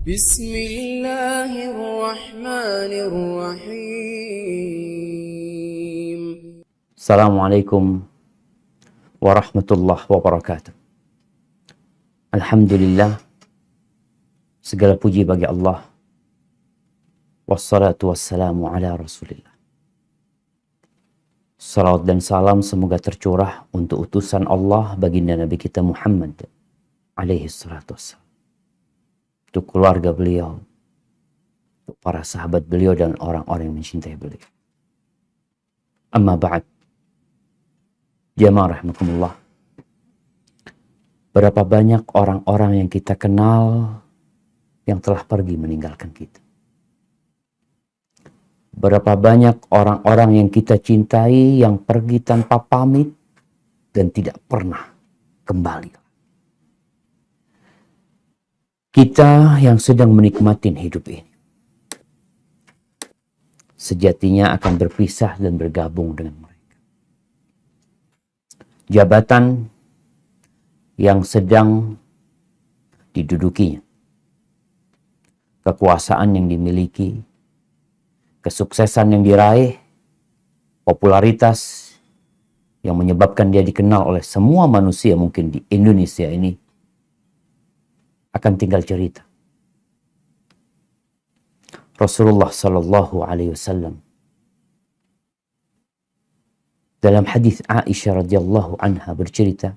بسم الله الرحمن الرحيم. Assalamualaikum warahmatullahi wabarakatuh. Alhamdulillah, segala puji bagi Allah. Wassalatu wassalamu ala rasulillah. Salawat dan salam semoga tercurah untuk utusan Allah baginda Nabi kita Muhammad alaihi salatu wassalam. Untuk keluarga beliau, untuk para sahabat beliau dan orang-orang yang mencintai beliau. Amma ba'd. Jamaah rahmatullah. Berapa banyak orang-orang yang kita kenal yang telah pergi meninggalkan kita. Berapa banyak orang-orang yang kita cintai yang pergi tanpa pamit dan tidak pernah kembali. Kita yang sedang menikmati hidup ini sejatinya akan berpisah dan bergabung dengan mereka. Jabatan yang sedang didudukinya, kekuasaan yang dimiliki, kesuksesan yang diraih, popularitas yang menyebabkan dia dikenal oleh semua manusia mungkin di Indonesia ini, akan tinggal cerita. Rasulullah sallallahu alaihi wasallam dalam hadis Aisyah radhiyallahu anha bercerita,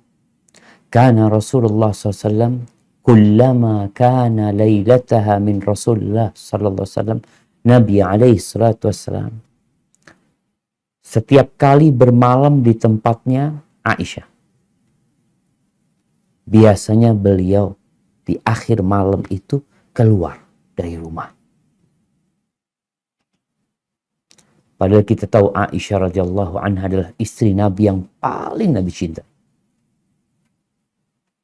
"Kana Rasulullah sallallahu alaihi wasallam kullama kana lailataha min Rasulullah sallallahu alaihi wasallam." Nabi alaihi salatu wasallam setiap kali bermalam di tempatnya Aisyah, biasanya beliau di akhir malam itu keluar dari rumah. Padahal kita tahu Aisyah radhiyallahu anha adalah istri Nabi yang paling Nabi cinta.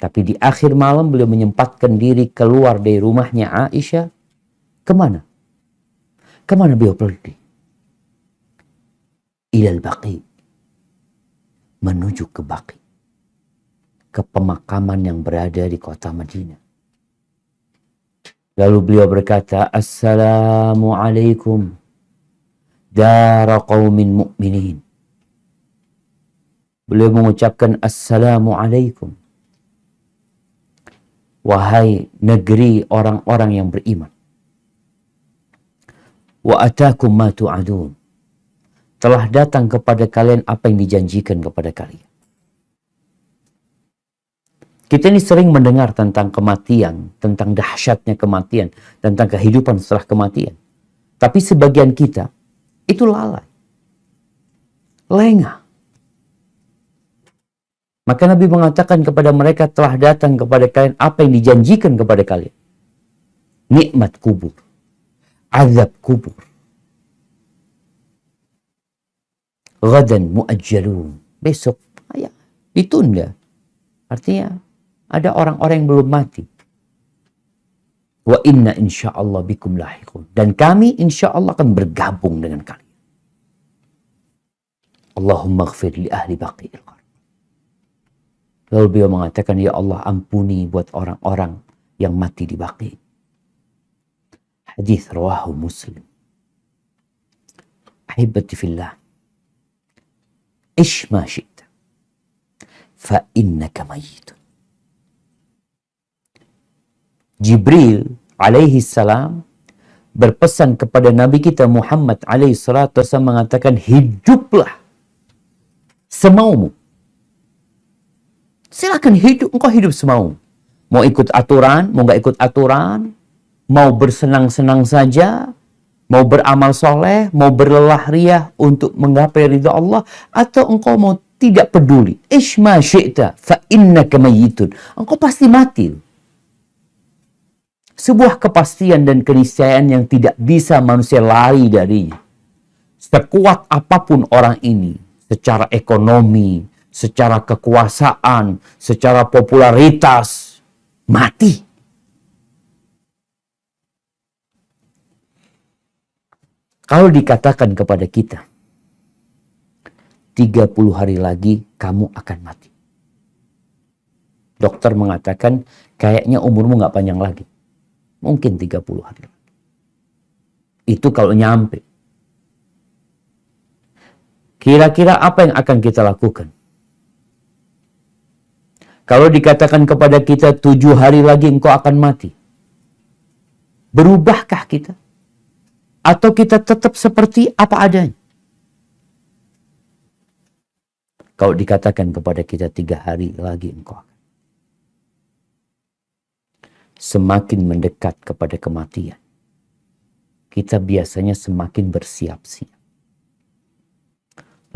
Tapi di akhir malam beliau menyempatkan diri keluar dari rumahnya Aisyah. Kemana? Kemana beliau pergi? Ilal Baqi. Menuju ke Baqi. Ke pemakaman yang berada di kota Madinah. Lalu beliau berkata, "Assalamualaikum dara qaumin mu'minin." Beliau mengucapkan Assalamualaikum, wahai negeri orang-orang yang beriman. Wa atakum ma tu'adun. Telah datang kepada kalian apa yang dijanjikan kepada kalian. Kita ini sering mendengar tentang kematian, tentang dahsyatnya kematian, tentang kehidupan setelah kematian. Tapi sebagian kita itu lalai, lengah. Maka Nabi mengatakan kepada mereka, telah datang kepada kalian apa yang dijanjikan kepada kalian. Nikmat kubur, azab kubur. Ghadan mu'ajjalun. Besok ditunda. Artinya ada orang-orang yang belum mati. Wa inna insyaallah bikum lahiqun. Dan kami insyaallah akan bergabung dengan kalian. Allahumma ighfir li ahli baqi'il qarn. Lalu beliau mengatakan, ya Allah ampuni buat orang-orang yang mati di Baqi. Hadis rawahu Muslim. Ahibati fillah. Ish ma syi'ta. Fa innaka mayyitun. Jibril alaihi salam berpesan kepada Nabi kita Muhammad alaihi salatu wasallam mengatakan, hiduplah semaumu. Silakan hidup, engkau hidup semaumu. Mau ikut aturan, mau gak ikut aturan, mau bersenang-senang saja, mau beramal soleh, mau berlelah riah untuk menggapai ridha Allah, atau engkau mau tidak peduli. Ishma syi'ta fa innaka mayyitun. Engkau pasti mati. Sebuah kepastian dan keniscayaan yang tidak bisa manusia lari darinya. Sekuat apapun orang ini, secara ekonomi, secara kekuasaan, secara popularitas, mati. Kalau dikatakan kepada kita, 30 hari lagi kamu akan mati. Dokter mengatakan, kayaknya umurmu gak panjang lagi. Mungkin 30 hari lagi. Itu kalau nyampe. Kira-kira apa yang akan kita lakukan? Kalau dikatakan kepada kita 7 hari lagi engkau akan mati. Berubahkah kita? Atau kita tetap seperti apa adanya? Kalau dikatakan kepada kita 3 hari lagi engkau akan. Semakin mendekat kepada kematian, kita biasanya semakin bersiap-siap.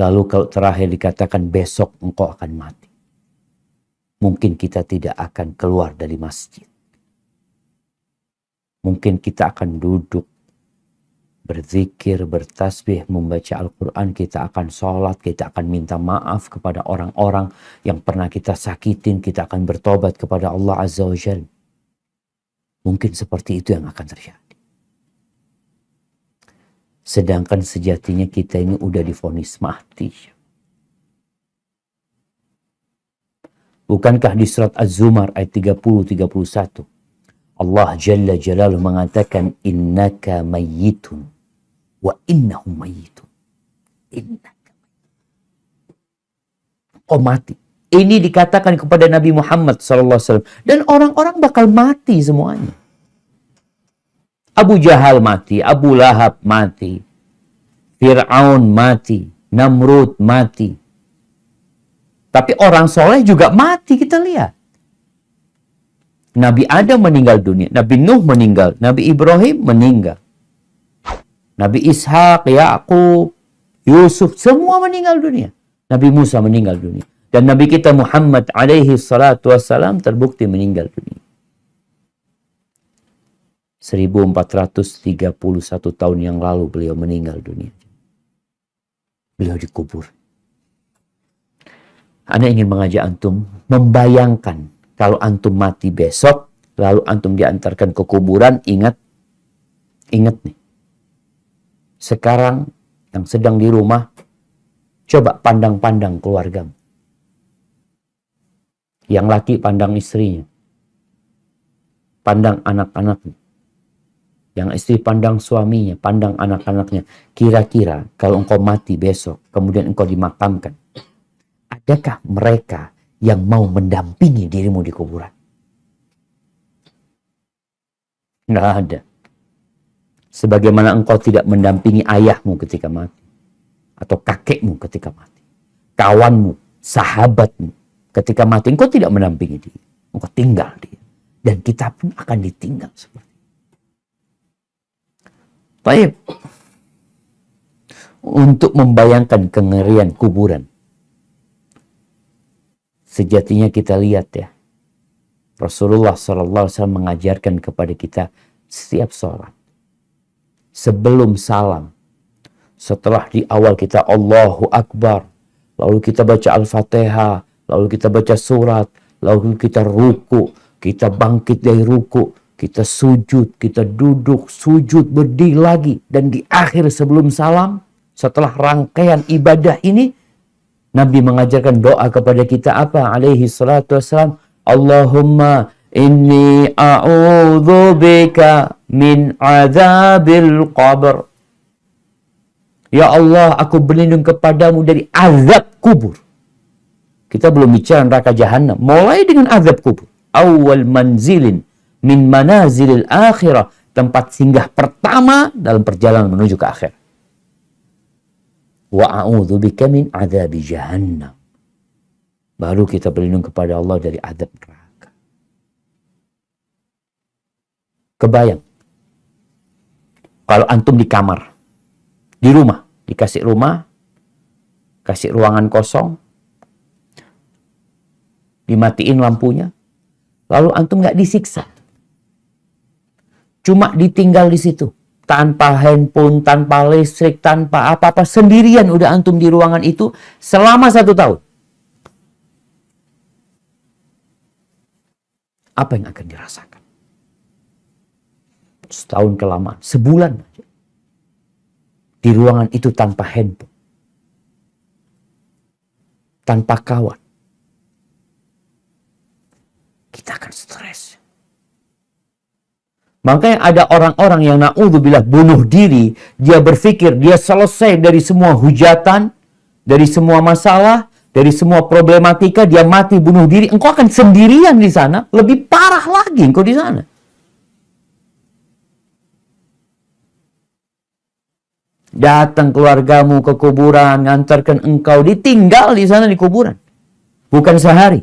Lalu kalau terakhir dikatakan besok engkau akan mati, mungkin kita tidak akan keluar dari masjid. Mungkin kita akan duduk, berzikir, bertasbih, membaca Al-Quran, kita akan sholat, kita akan minta maaf kepada orang-orang yang pernah kita sakitin, kita akan bertobat kepada Allah Azza wa Jalla. Mungkin seperti itu yang akan terjadi. Sedangkan sejatinya kita ini udah divonis mati. Bukankah di surat Az-Zumar ayat 30-31 Allah Jalla Jalaluhu mengatakan innaka mayyitun wa innahum mayyitun. Innaka mayyitun. Mati. Ini dikatakan kepada Nabi Muhammad SAW. Dan orang-orang bakal mati semuanya. Abu Jahal mati, Abu Lahab mati, Fir'aun mati, Namrud mati. Tapi orang soleh juga mati, kita lihat. Nabi Adam meninggal dunia, Nabi Nuh meninggal, Nabi Ibrahim meninggal. Nabi Ishak, Yakub, Yusuf, semua meninggal dunia. Nabi Musa meninggal dunia. Dan Nabi kita Muhammad alaihi salatu wassalam terbukti meninggal dunia. 1431 tahun yang lalu beliau meninggal dunia. Beliau dikubur. Ana ingin mengajak antum membayangkan kalau antum mati besok, lalu antum diantarkan ke kuburan, ingat nih. Sekarang yang sedang di rumah, coba pandang-pandang keluargamu. Yang laki pandang istrinya. Pandang anak-anaknya. Yang istri pandang suaminya, pandang anak-anaknya. Kira-kira kalau engkau mati besok, kemudian engkau dimakamkan, adakah mereka yang mau mendampingi dirimu di kuburan? Nggak ada. Sebagaimana engkau tidak mendampingi ayahmu ketika mati. Atau kakekmu ketika mati. Kawanmu, sahabatmu. Ketika mati, engkau tidak mendampingi dia. Engkau tinggal dia. Dan kita pun akan ditinggal seperti itu. Baik. Untuk membayangkan kengerian kuburan. Sejatinya kita lihat ya. Rasulullah SAW mengajarkan kepada kita setiap sholat. Sebelum salam. Setelah di awal kita Allahu Akbar. Lalu kita baca Al-Fatihah. Lalu kita baca surat, lalu kita ruku, kita bangkit dari ruku, kita sujud, kita duduk, sujud, berdiri lagi. Dan di akhir sebelum salam, setelah rangkaian ibadah ini, Nabi mengajarkan doa kepada kita apa? Alaihi salatu wassalam, Allahumma inni a'udzubika min azabil qabr. Ya Allah, aku berlindung kepadamu dari azab kubur. Kita belum bicara neraka jahanam. Mulai dengan azab kubur. Awal manzilin min manazilil akhirah. Tempat singgah pertama dalam perjalanan menuju ke akhir. Wa a'udzubika min azabi jahannam. Baru kita berlindung kepada Allah dari azab neraka. Kebayang. Kalau antum di kamar. Di rumah. Dikasih rumah. Kasih ruangan kosong. Dimatiin lampunya, lalu antum nggak disiksa, cuma ditinggal di situ, tanpa handphone, tanpa listrik, tanpa apa-apa, sendirian udah antum di ruangan itu selama 1 tahun. Apa yang akan dirasakan? Setahun kelamaan, sebulan aja. Di ruangan itu tanpa handphone, tanpa kawan. Kita akan stres. Makanya ada orang-orang yang na'udzubillah bunuh diri, dia berpikir dia selesai dari semua hujatan, dari semua masalah, dari semua problematika, dia mati bunuh diri. Engkau akan sendirian di sana, lebih parah lagi engkau di sana. Datang keluargamu ke kuburan, ngantarkan engkau, ditinggal di sana di kuburan. Bukan sehari,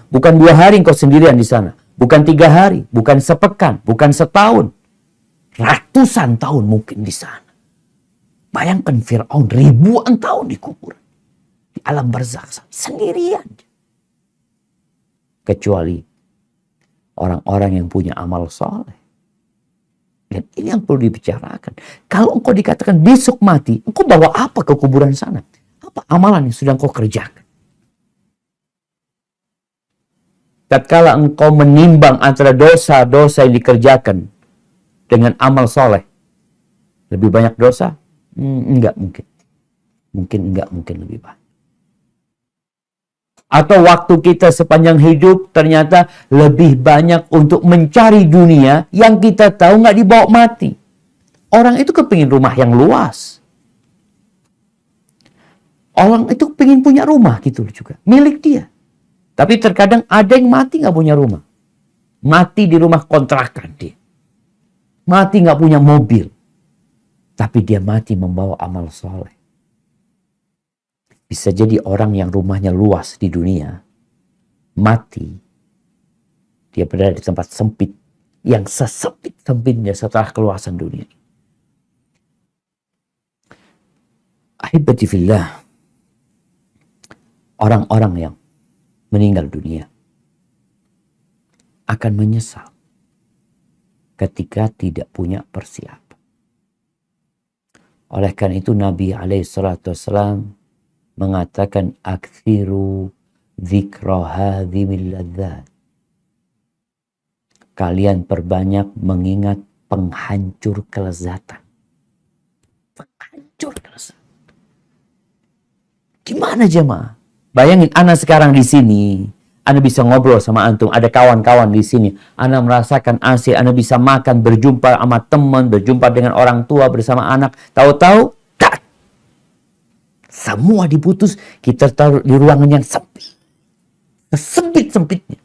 bukan 2 hari engkau sendirian di sana. Bukan 3 hari, bukan sepekan, bukan setahun. Ratusan tahun mungkin di sana. Bayangkan Fir'aun ribuan tahun di kuburan. Di alam barzakh sendirian. Kecuali orang-orang yang punya amal soleh. Dan ini yang perlu dibicarakan. Kalau engkau dikatakan besok mati, engkau bawa apa ke kuburan sana? Apa amalan yang sudah engkau kerjakan? Tatkala engkau menimbang antara dosa-dosa yang dikerjakan dengan amal soleh, lebih banyak dosa? Enggak mungkin. Mungkin lebih banyak. Atau waktu kita sepanjang hidup ternyata lebih banyak untuk mencari dunia yang kita tahu nggak dibawa mati. Orang itu kepingin rumah yang luas. Orang itu kepingin punya rumah gitu juga, milik dia. Tapi terkadang ada yang mati nggak punya rumah. Mati di rumah kontrakan dia. Mati nggak punya mobil. Tapi dia mati membawa amal soleh. Bisa jadi orang yang rumahnya luas di dunia. Mati. Dia berada di tempat sempit. Yang sesempit-sempitnya setelah keluasan dunia. Ahibati fillah. Orang-orang yang meninggal dunia akan menyesal ketika tidak punya persiapan. Oleh karena itu Nabi SAW mengatakan aktsiru dzikra hadzimil ladzat. Kalian perbanyak mengingat penghancur kelezatan. Penghancur kelezatan. Gimana jemaah? Bayangin Ana sekarang di sini, Ana bisa ngobrol sama antum, ada kawan-kawan di sini. Ana merasakan asik, Ana bisa makan, berjumpa sama teman, berjumpa dengan orang tua bersama anak. Tahu-tahu, tak. Semua diputus, kita taruh di ruangan yang sempit. Sempit-sempitnya.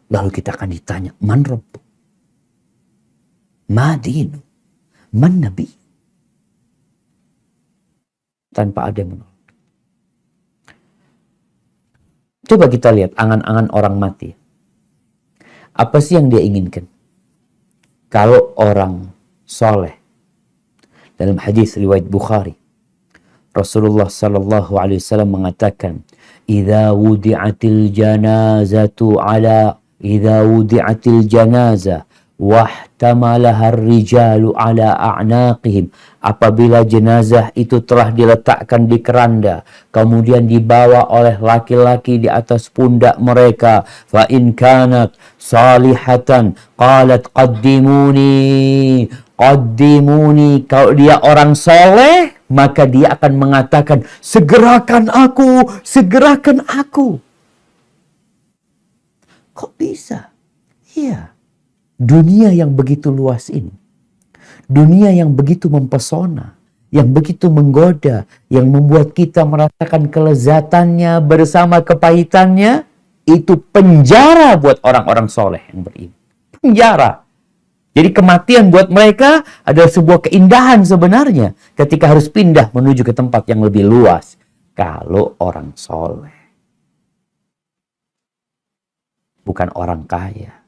Lalu kita akan ditanya, man rabbu? Ma dinu? Man nabi? Tanpa ada yang menolak. Coba kita lihat angan-angan orang mati. Apa sih yang dia inginkan? Kalau orang soleh, dalam hadis riwayat Bukhari, Rasulullah sallallahu alaihi wasallam mengatakan, "Idza wudi'atil janazah wahtamalaha ar-rijalu ala a'naqihim." Apabila jenazah itu telah diletakkan di keranda, kemudian dibawa oleh laki-laki di atas pundak mereka, fa in kanat salihatan qalat qaddimuni. Kalau dia orang soleh, maka dia akan mengatakan, segerakan aku. Kok bisa? Iya. Dunia yang begitu luas ini. Dunia yang begitu mempesona, yang begitu menggoda, yang membuat kita merasakan kelezatannya bersama kepahitannya, itu penjara buat orang-orang soleh yang beriman. Penjara. Jadi kematian buat mereka adalah sebuah keindahan sebenarnya ketika harus pindah menuju ke tempat yang lebih luas. Kalau orang soleh. Bukan orang kaya.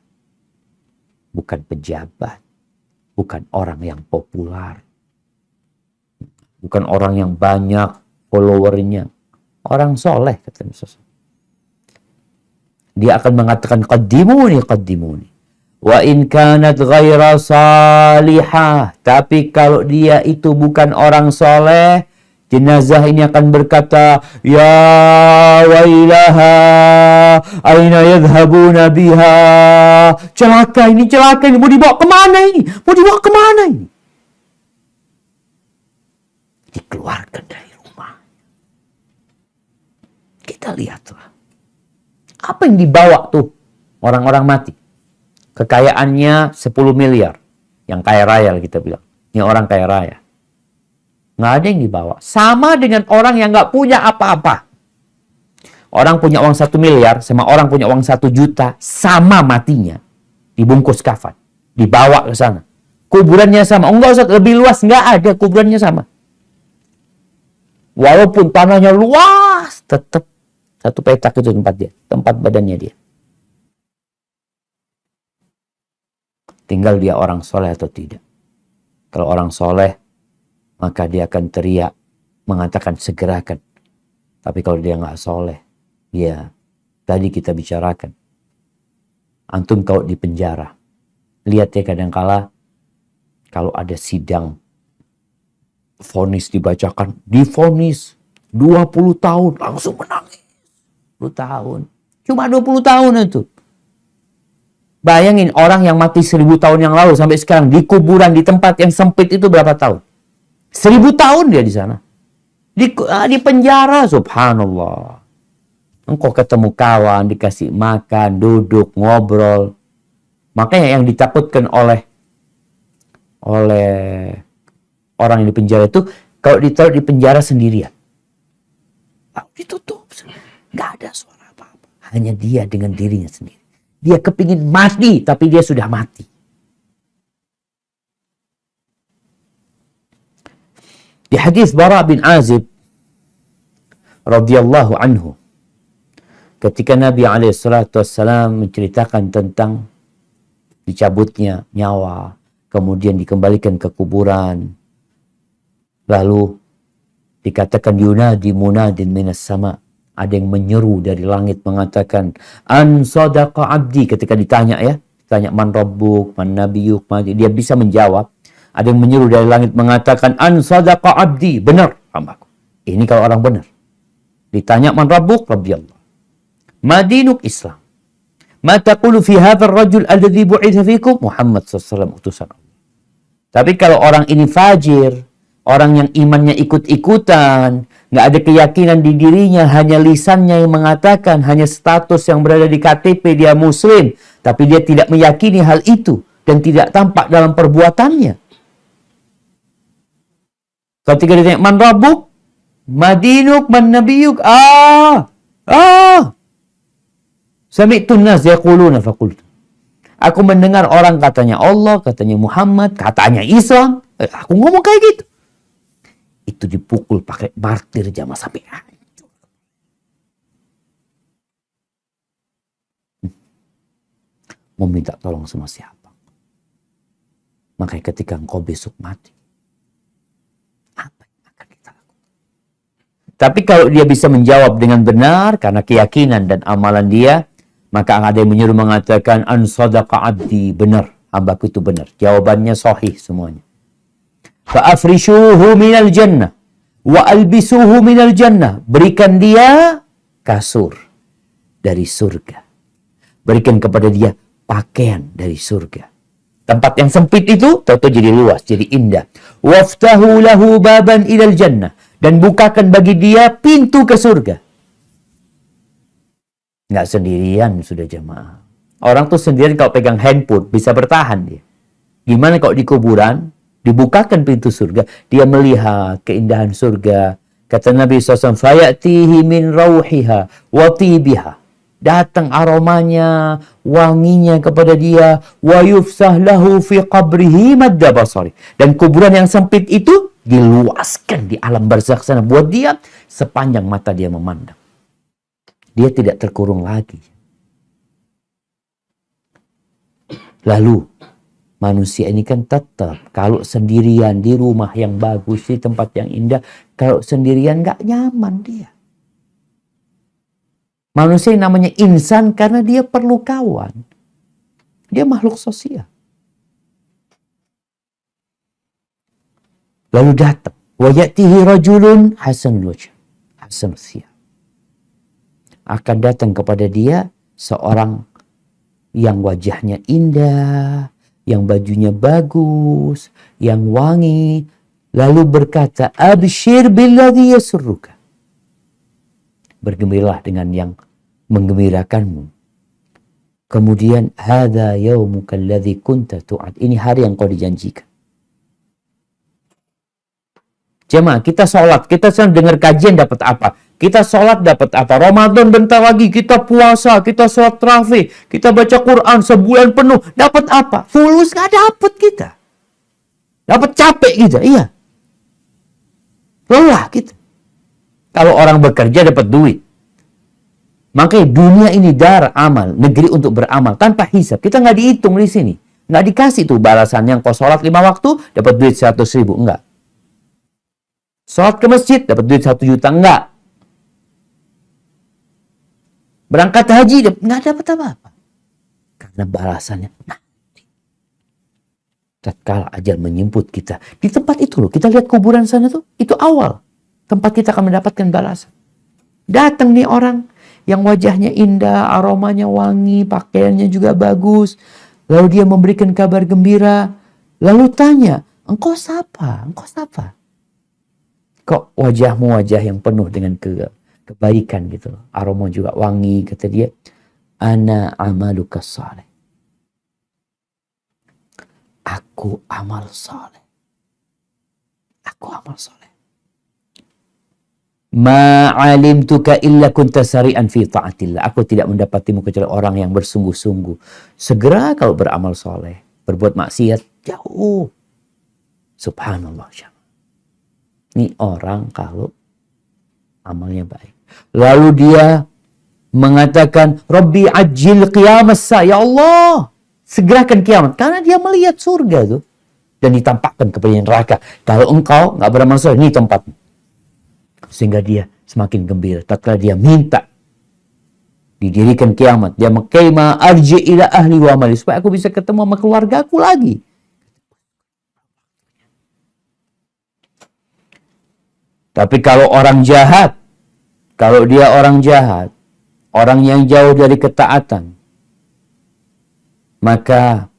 Bukan pejabat. Bukan orang yang populer. Bukan orang yang banyak followernya. Orang soleh, kata Rasul. Dia akan mengatakan, qaddimuni. Wa in kanat ghaira salihah. Tapi kalau dia itu bukan orang soleh, jenazah ini akan berkata, ya wailaha, aina yadhhabuna biha. Celaka ini, mau dibawa kemana ini? Dikeluarkan dari rumah. Kita lihatlah. Apa yang dibawa tuh orang-orang mati? Kekayaannya 10 miliar. Yang kaya raya kita bilang. Ini orang kaya raya. Nggak ada yang dibawa. Sama dengan orang yang nggak punya apa-apa. Orang punya uang 1 miliar sama orang punya uang 1 juta. Sama matinya. Dibungkus kafan. Dibawa ke sana. Kuburannya sama. Enggak Ustaz, lebih luas. Nggak ada, kuburannya sama. Walaupun tanahnya luas, tetap satu petak itu tempat dia. Tempat badannya dia. Tinggal dia orang soleh atau tidak. Kalau orang soleh, maka dia akan teriak, mengatakan segerakan. Tapi kalau dia nggak soleh, ya tadi kita bicarakan. Antum kalau di penjara, lihat ya kadangkala kalau ada sidang, vonis dibacakan, divonis 20 tahun, langsung menangis. 20 tahun. Cuma 20 tahun itu. Bayangin orang yang mati 1000 tahun yang lalu sampai sekarang di kuburan di tempat yang sempit itu berapa tahun? 1000 tahun dia di sana. Di penjara, subhanallah. Engkau ketemu kawan, dikasih makan, duduk, ngobrol. Makanya yang ditakutkan oleh orang yang di penjara itu, kalau ditaruh di penjara sendirian. Ditutup. Nggak ada suara apa-apa. Hanya dia dengan dirinya sendiri. Dia kepingin mati, tapi dia sudah mati. Di hadis Bara bin Azib radhiyallahu anhu, ketika Nabi SAW menceritakan tentang dicabutnya nyawa, kemudian dikembalikan ke kuburan, lalu dikatakan yunadi munadin minas sama, ada yang menyeru dari langit mengatakan an sadaqa abdi. Ketika ditanya tanya man rabbuk, man nabiyuk, dia bisa menjawab. Ada yang menyeru dari langit mengatakan an sadaqa abdi, benar hambaku. Ini kalau orang benar. Ditanya man rabbuk, rabbi Allah. Madinuk Islam. Ma taqulu fi hadzal rajul alladhi bu'itsa fikum? Muhammad sallallahu utusan Allah. Tapi kalau orang ini fajir, orang yang imannya ikut-ikutan, nggak ada keyakinan di dirinya, hanya lisannya yang mengatakan, hanya status yang berada di KTP dia muslim, tapi dia tidak meyakini hal itu dan tidak tampak dalam perbuatannya. Ketika ditanya man rabbuk, madinuk, man nabiyuk, sami'tun nas yaquluna faqultu. Aku mendengar orang katanya Allah, katanya Muhammad, katanya Islam. Aku ngomong kayak gitu. Itu dipukul pakai martir jamaah sampai hancur. Mau minta tolong sama siapa? Makanya ketika engkau besok mati, apa yang akan kita lakukan? Tapi kalau dia bisa menjawab dengan benar karena keyakinan dan amalan dia, maka ada yang menyuruh mengatakan an sadaqa abdi, benar, hambaku itu benar. Jawabannya sahih semuanya. Fa'afrishuhu minal jannah wa albisuhu minal jannah. Berikan dia kasur dari surga. Berikan kepada dia pakaian dari surga. Tempat yang sempit itu tahu-tahu jadi luas, jadi indah. Waftahu lahu baban ilal jannah. Dan bukakan bagi dia pintu ke surga. Nggak sendirian sudah jemaah. Orang tuh sendirian kalau pegang handphone bisa bertahan dia. Gimana kalau di kuburan? Dibukakan pintu surga, dia melihat keindahan surga. Kata Nabi SAW, fayatihi min rauhiha wa tibiha. Datang aromanya, wanginya kepada dia. Wa yufsah lahu fi qabrihi madda basari. Dan kuburan yang sempit itu diluaskan di alam barzakh sana buat dia sepanjang mata dia memandang. Dia tidak terkurung lagi. Lalu manusia ini kan tetap kalau sendirian di rumah yang bagus, di tempat yang indah, kalau sendirian nggak nyaman dia. Manusia yang namanya insan karena dia perlu kawan. Dia makhluk sosial. Lalu datang, wa ya'tihi rajulun hasanul wajh, hasanul thiyab. Akan datang kepada dia seorang yang wajahnya indah, yang bajunya bagus, yang wangi, lalu berkata, abshir billadhi yasurruka. Bergembiralah dengan yang menggembirakanmu. Kemudian, hadza yaumuka alladzi kunta tu'ad. Ini hari yang kau dijanjikan. Jemaah, kita sholat, kita sedang dengar kajian dapat apa? Kita sholat dapat apa? Ramadan bentar lagi, kita puasa, kita sholat tarawih, kita baca Quran sebulan penuh, dapat apa? Fulus nggak dapat kita. Dapat capek kita, iya. Lelah kita. Kalau orang bekerja dapat duit. Makanya dunia ini dar amal, negeri untuk beramal tanpa hisab. Kita nggak dihitung di sini. Nggak dikasih tuh balasan yang kau sholat 5 waktu, dapat duit 100.000. Enggak. Sholat ke masjid, dapat duit 1 juta. Enggak. Berangkat haji, nggak dapat apa-apa. Karena balasannya nanti. Tatkala ajal menjemput kita. Di tempat itu loh, kita lihat kuburan sana tuh, itu awal. Tempat kita akan mendapatkan balasan. Datang nih orang yang wajahnya indah, aromanya wangi, pakaiannya juga bagus. Lalu dia memberikan kabar gembira. Lalu tanya, engkau siapa? Engkau siapa? Kok wajahmu wajah yang penuh dengan kebaikan gitu loh. Aroma juga wangi, kata dia. Ana amaluka saleh. Aku amal saleh. Aku amal saleh. Ma'alimtuka illa kunta sari'an fi ta'atillah. Aku tidak mendapatimu kecuali orang yang bersungguh-sungguh. Segera kalau beramal soleh. Berbuat maksiat, jauh. Subhanallah. Ini orang kalau amalnya baik. Lalu dia mengatakan, Rabbi ajil qiyamas sa. Ya Allah, segerakan kiamat. Karena dia melihat surga tuh. Dan ditampakkan kepada neraka. Kalau engkau nggak beramal soleh, ini tempatmu. Sehingga dia semakin gembira. Tatkala dia minta didirikan kiamat, dia mengkaima arji ila ahli wa amali, supaya aku bisa ketemu sama keluarga aku lagi. Tapi kalau orang jahat, kalau dia orang jahat, orang yang jauh dari ketaatan, maka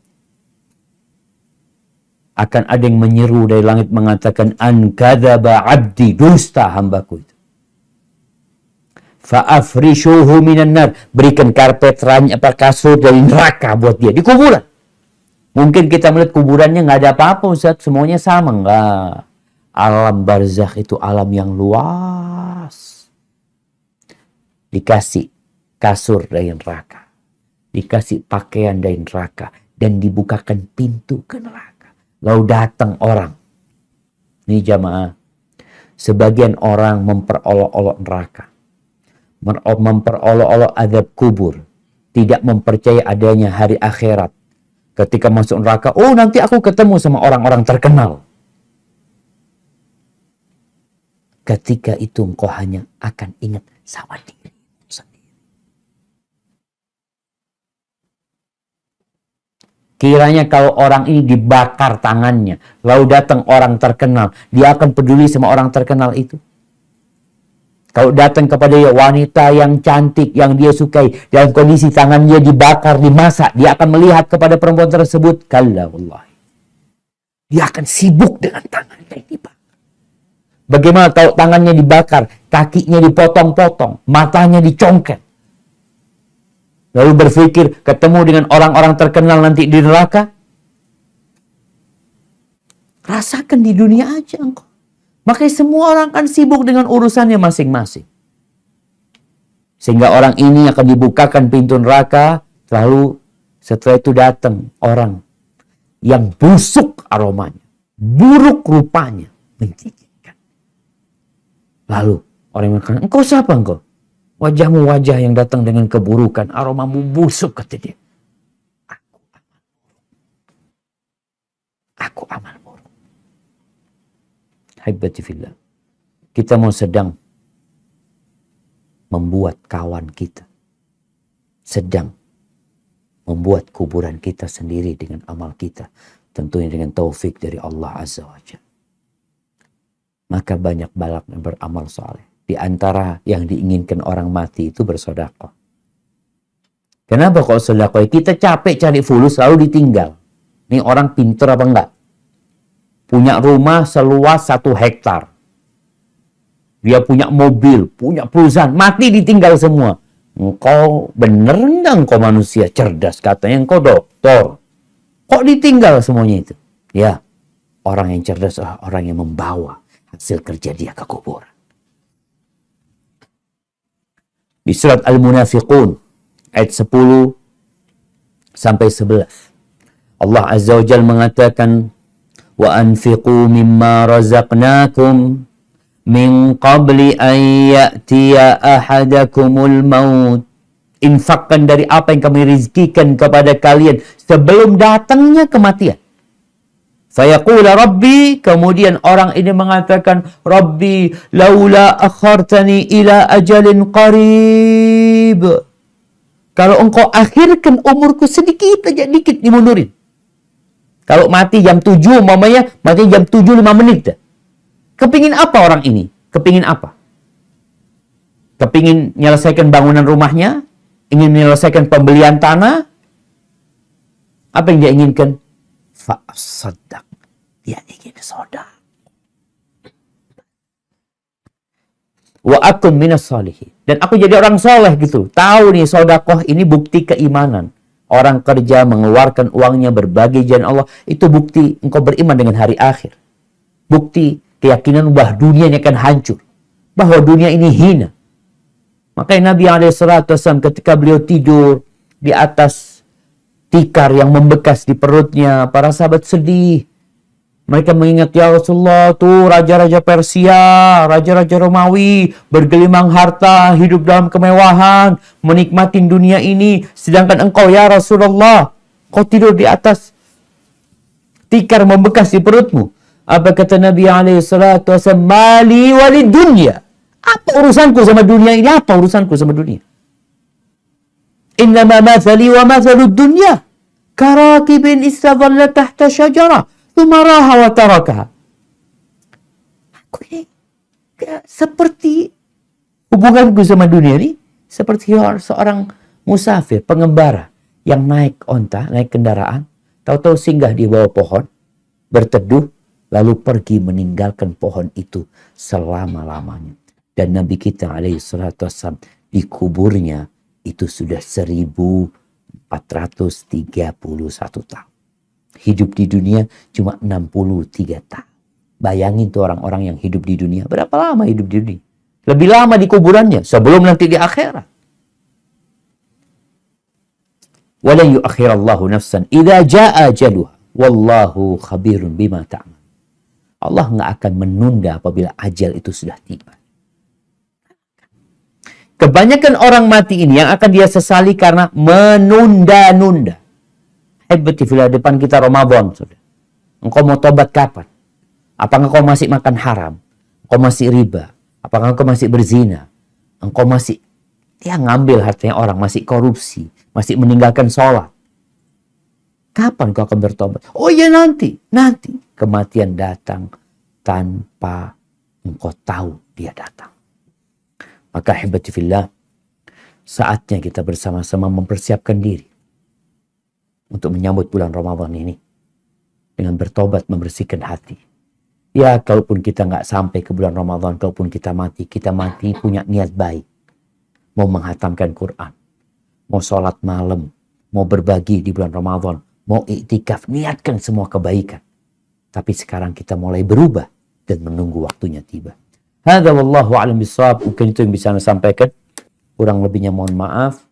akan ada yang menyeru dari langit mengatakan, an kadzaba abdi, dusta hambaku itu. Fa'afrishuhu minan nar, berikan karpet kasur dari neraka buat dia di kuburan. Mungkin kita melihat kuburannya nggak ada apa-apa, Ustaz, semuanya sama. Enggak. Alam barzakh itu alam yang luas. Dikasih kasur dari neraka, dikasih pakaian dari neraka, dan dibukakan pintu ke neraka. Lalu datang orang. Ini jamaah. Sebagian orang memperolok-olok neraka. Memperolok-olok azab kubur. Tidak mempercayai adanya hari akhirat. Ketika masuk neraka, oh nanti aku ketemu sama orang-orang terkenal. Ketika itu engkau hanya akan ingat sama diri sendiri. Kiranya kalau orang ini dibakar tangannya, lalu datang orang terkenal, dia akan peduli sama orang terkenal itu. Kalau datang kepada dia wanita yang cantik, yang dia sukai, dalam kondisi tangannya dibakar, dimasak, dia akan melihat kepada perempuan tersebut. Kalla wallahi. Dia akan sibuk dengan tangannya yang dibakar. Bagaimana tahu tangannya dibakar, kakinya dipotong-potong, matanya dicongket. Lalu berpikir ketemu dengan orang-orang terkenal nanti di neraka. Rasakan di dunia aja engkau. Makanya semua orang kan sibuk dengan urusannya masing-masing. Sehingga orang ini akan dibukakan pintu neraka. Lalu setelah itu datang orang yang busuk aromanya, buruk rupanya, menjijikkan. Lalu orang yang mengatakan, engkau siapa engkau? Wajahmu wajah yang datang dengan keburukan, aromamu busuk, kata dia. Aku amal buruk. Haibati fillah. Kita mau sedang membuat kawan kita. Sedang membuat kuburan kita sendiri dengan amal kita. Tentunya dengan taufik dari Allah Azza wa Jalla. Maka banyak balak yang beramal soleh. Di antara yang diinginkan orang mati itu bersedekah. Kenapa kalau sedekah? Kita capek cari fulus lalu ditinggal. Ini orang pintar apa enggak? Punya rumah seluas 1 hektar. Dia punya mobil, punya perusahaan, mati ditinggal semua. Engkau bener nggak engkau manusia cerdas? Katanya engkau doktor. Kok ditinggal semuanya itu? Ya, orang yang cerdas adalah orang yang membawa hasil kerja dia ke kuburan. Di surat Al-Munafiqun ayat 10 sampai 11. Allah Azza wa Jalla mengatakan, wa anfiqu mimma razaqnakum min qabli an ya'tiya ahadakumul maut. Infakkan dari apa yang kami rizkikan kepada kalian sebelum datangnya kematian. Fayaqula Rabbi, kemudian orang ini mengatakan, Rabbi laula akhartani ila ajalin qarib. Kalau engkau akhirkan umurku sedikit aja, dikit dimundurin. Kalau mati jam 7, umpamanya mati jam 7:05. Kepingin apa orang ini? Kepingin apa? Kepingin menyelesaikan bangunan rumahnya? Ingin menyelesaikan pembelian tanah? Apa yang dia inginkan? Fa'asaddaq. Dia ingin sedekah. Wa akun minas salihin. Dan aku jadi orang soleh gitu. Tahu nih sedekah ini bukti keimanan. Orang kerja mengeluarkan uangnya berbagi jalan Allah. Itu bukti engkau beriman dengan hari akhir. Bukti keyakinan bahwa dunia ini akan hancur. Bahwa dunia ini hina. Makanya Nabi SAW ketika beliau tidur di atas tikar yang membekas di perutnya, para sahabat sedih. Mereka mengingat, ya Rasulullah, tuh raja-raja Persia, raja-raja Romawi, bergelimang harta, hidup dalam kemewahan, menikmati dunia ini. Sedangkan engkau, ya Rasulullah, kau tidur di atas tikar membekas di perutmu. Apa kata Nabi SAW? Mali walid dunya. Apa urusanku sama dunia ini? Apa urusanku sama dunia? Innama mathali wa mathalud dunya karakibin istadhalla tahta syajara thumma raha wa tarakaha. Aku ini seperti hubunganku sama dunia ini seperti seorang musafir, pengembara yang naik onta, naik kendaraan, tahu-tahu singgah di bawah pohon, berteduh, lalu pergi meninggalkan pohon itu selama-lamanya. Dan Nabi kita SAW di kuburnya itu sudah 1431 tahun. Hidup di dunia cuma 63 tahun. Bayangin tuh orang-orang yang hidup di dunia. Berapa lama hidup di dunia? Lebih lama di kuburannya sebelum nanti di akhirat. Walan yuakhirallahu nafsan idza jaa ajaluha wallahu khabirun bima ta'mal. Allah nggak akan menunda apabila ajal itu sudah tiba. Kebanyakan orang mati ini yang akan dia sesali karena menunda-nunda. Hebati filah, depan kita Ramadan, saudara. Engkau mau tobat kapan? Apakah engkau masih makan haram? Engkau masih riba? Apakah engkau masih berzina? Engkau masih ngambil hartanya orang, masih korupsi, masih meninggalkan sholat? Kapan engkau akan bertobat? Oh iya nanti. Kematian datang tanpa engkau tahu dia datang. Maka hebati fillah, saatnya kita bersama-sama mempersiapkan diri untuk menyambut bulan Ramadan ini dengan bertobat, membersihkan hati. Ya, kalaupun kita nggak sampai ke bulan Ramadan, kalaupun kita mati punya niat baik. Mau menghatamkan Quran, mau sholat malam, mau berbagi di bulan Ramadan, mau iktikaf, niatkan semua kebaikan. Tapi sekarang kita mulai berubah dan menunggu waktunya tiba. Hadza wallahu a'lam bishawab. Mungkin itu yang bisa saya sampaikan. Kurang lebihnya mohon maaf.